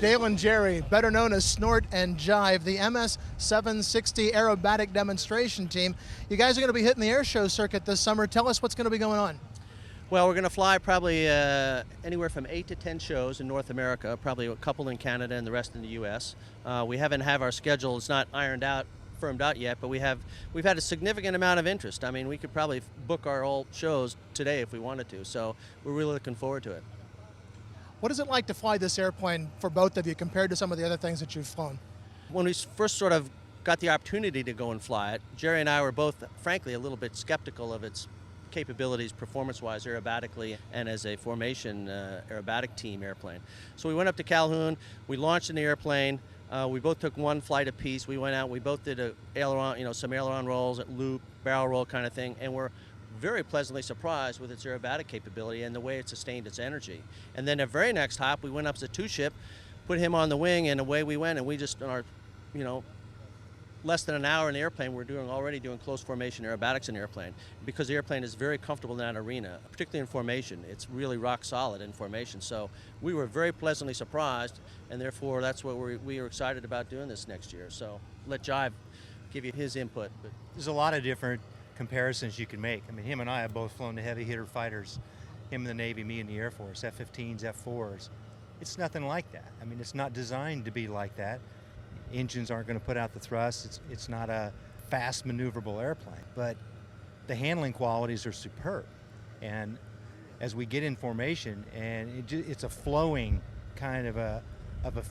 Dale and Jerry, better known as Snort and Jive, the MS760 Aerobatic demonstration team. You guys are going to be hitting the air show circuit this summer. Tell us what's going to be going on. Well, we're going to fly probably anywhere from 8 to 10 shows in North America, probably a couple in Canada and the rest in the U.S. We haven't have our schedule, it's not firmed out yet, but we've had a significant amount of interest. I mean, we could probably book our whole shows today if we wanted to, so we're really looking forward to it. What is it like to fly this airplane for both of you compared to some of the other things that you've flown? When we first sort of got the opportunity to go and fly it, Jerry and I were both, frankly, a little bit skeptical of its capabilities performance-wise aerobatically and as a formation aerobatic team airplane. So we went up to Calhoun, we launched in the airplane, we both took one flight apiece, we went out, we both did a aileron, some aileron rolls, loop, barrel roll kind of thing, and we're very pleasantly surprised with its aerobatic capability and the way it sustained its energy. And then the very next hop, we went up to the two-ship, put him on the wing, and away we went, and we just, in our, less than an hour in the airplane, we're already doing close formation aerobatics in the airplane, because the airplane is very comfortable in that arena, particularly in formation. It's really rock solid in formation. So we were very pleasantly surprised, and therefore that's what we are excited about doing this next year. So let Jive give you his input. But there's a lot of different comparisons you can make. I mean, him and I have both flown the heavy hitter fighters, him in the Navy, me in the Air Force, F-15s, F-4s. It's nothing like that. I mean, it's not designed to be like that. Engines aren't going to put out the thrust. It's not a fast maneuverable airplane, but the handling qualities are superb. And as we get in formation, and it's a flowing kind of a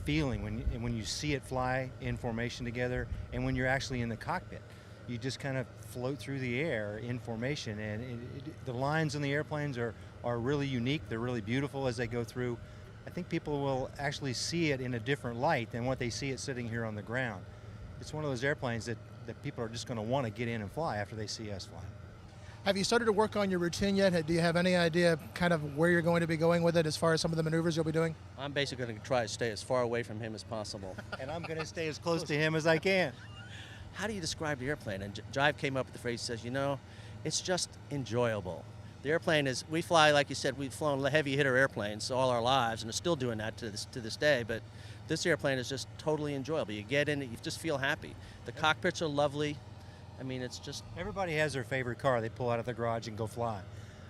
feeling when you see it fly in formation together, and when you're actually in the cockpit, you just kind of float through the air in formation. And the lines on the airplanes are really unique. They're really beautiful as they go through. I think people will actually see it in a different light than what they see it sitting here on the ground. It's one of those airplanes that people are just going to want to get in and fly after they see us fly. Have you started to work on your routine yet? Do you have any idea kind of where you're going to be going with it as far as some of the maneuvers you'll be doing? I'm basically going to try to stay as far away from him as possible. And I'm going to stay as close to him as I can. How do you describe the airplane? And Jive came up with the phrase, he says, it's just enjoyable. The airplane is, we fly, like you said, we've flown heavy hitter airplanes all our lives and are still doing that to this day, but this airplane is just totally enjoyable. You get in it, you just feel happy. The cockpits are lovely. I mean, it's just... Everybody has their favorite car they pull out of the garage and go fly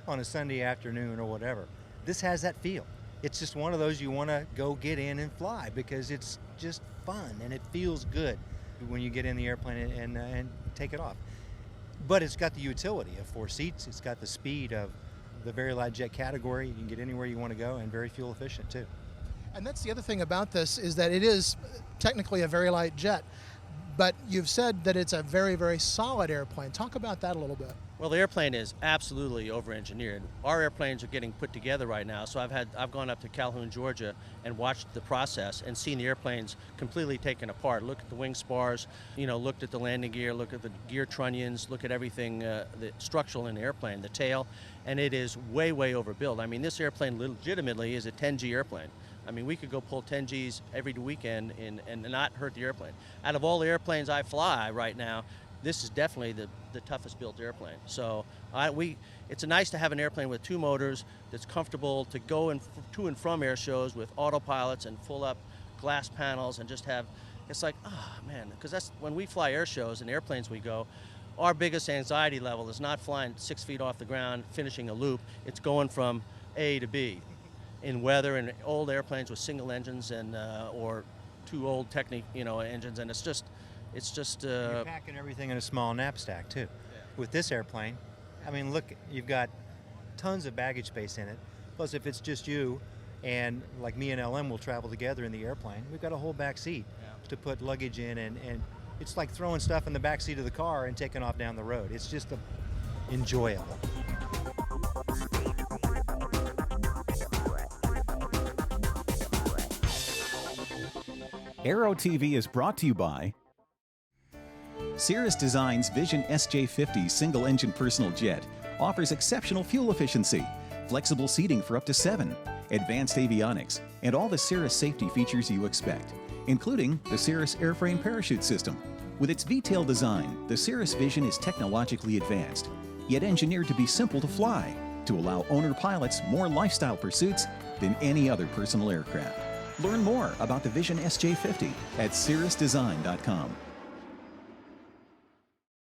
on a Sunday afternoon or whatever. This has that feel. It's just one of those you want to go get in and fly because it's just fun and it feels good when you get in the airplane and take it off. But it's got the utility of 4 seats. It's got the speed of the very light jet category. You can get anywhere you want to go, and very fuel efficient too. And that's the other thing about this, is that it is technically a very light jet, but you've said that it's a very, very solid airplane. Talk about that a little bit. Well, the airplane is absolutely over-engineered. Our airplanes are getting put together right now, so I've gone up to Calhoun, Georgia, and watched the process and seen the airplanes completely taken apart. Look at the wing spars, looked at the landing gear, look at the gear trunnions, look at everything the structural in the airplane, the tail, and it is way, way overbuilt. I mean, this airplane legitimately is a 10G airplane. I mean, we could go pull 10 Gs every weekend and not hurt the airplane. Out of all the airplanes I fly right now, this is definitely the toughest built airplane. So it's nice to have an airplane with 2 motors that's comfortable to go to and from air shows with autopilots and full up glass panels and just have, it's like, man, because that's when we fly air shows and airplanes we go, our biggest anxiety level is not flying 6 feet off the ground, finishing a loop. It's going from A to B in weather and old airplanes with single engines and or 2 old engines, and it's just you're packing everything in a small knapsack too. Yeah. With this airplane, I mean, look, you've got tons of baggage space in it. Plus, if it's just you and like me and LM will travel together in the airplane, we've got a whole back seat to put luggage in, and it's like throwing stuff in the back seat of the car and taking off down the road. It's just enjoyable. Aero-TV is brought to you by Cirrus Design's Vision SJ50 single-engine personal jet offers exceptional fuel efficiency, flexible seating for up to 7, advanced avionics, and all the Cirrus safety features you expect, including the Cirrus airframe parachute system. With its V-tail design, the Cirrus Vision is technologically advanced, yet engineered to be simple to fly, to allow owner pilots more lifestyle pursuits than any other personal aircraft. Learn more about the Vision SJ50 at cirrusdesign.com.